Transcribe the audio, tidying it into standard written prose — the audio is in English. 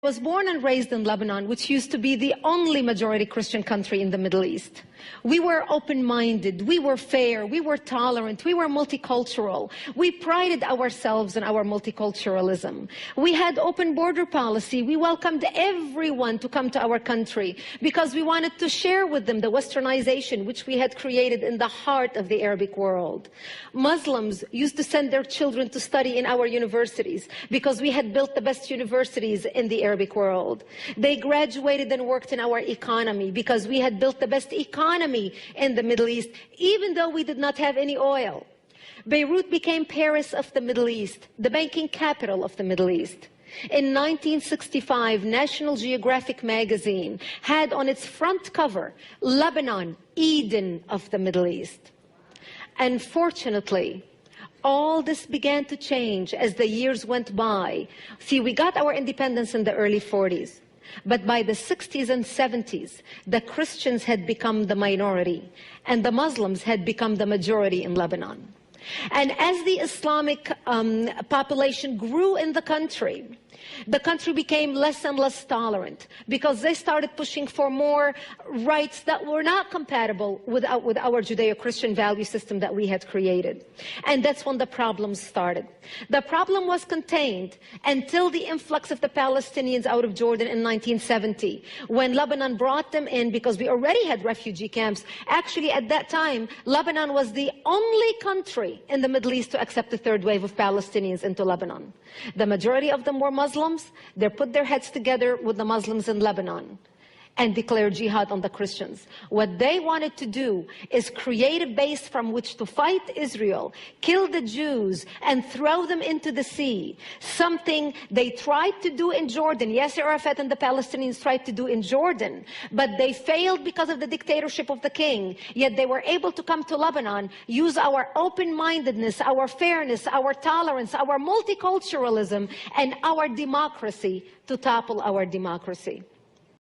I was born and raised in Lebanon, which used to be the only majority Christian country in the Middle East. We were open-minded, we were fair, we were tolerant, we were multicultural. We prided ourselves in our multiculturalism. We had open border policy. We welcomed everyone to come to our country because we wanted to share with them the westernization which we had created in the heart of the Arabic world. Muslims used to send their children to study in our universities because we had built the best universities in the Arabic world. They graduated and worked in our economy because we had built the best economy in the Middle East, even though we did not have any oil. Beirut became Paris of the Middle East, the banking capital of the Middle East. In 1965, National Geographic magazine had on its front cover, Lebanon, Eden of the Middle East. Unfortunately, all this began to change as the years went by. See, we got our independence in the early 40s. But by the 60s and 70s, the Christians had become the minority, and the Muslims had become the majority in Lebanon. And as the Islamic population grew in the country became less and less tolerant because they started pushing for more rights that were not compatible with our Judeo-Christian value system that we had created. And that's when the problems started. The problem was contained until the influx of the Palestinians out of Jordan in 1970, when Lebanon brought them in because we already had refugee camps. Actually, at that time, Lebanon was the only country in the Middle East to accept the third wave of Palestinians into Lebanon. The majority of them were Muslims. They put their heads together with the Muslims in Lebanon and declared jihad on the Christians. What they wanted to do is create a base from which to fight Israel, kill the Jews, and throw them into the sea. Something they tried to do in Jordan. Yasser Arafat and the Palestinians tried to do in Jordan, but they failed because of the dictatorship of the king. Yet they were able to come to Lebanon, use our open-mindedness, our fairness, our tolerance, our multiculturalism, and our democracy to topple our democracy.